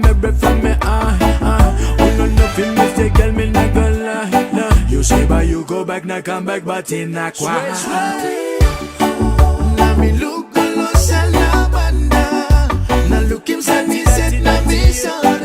me breath from me oh no nothing mistake, girl, me not gonna lie. You say but you go back, now come back, but in a qua. Na mi look golo sa la banda, na look him satisfied na mi sorry.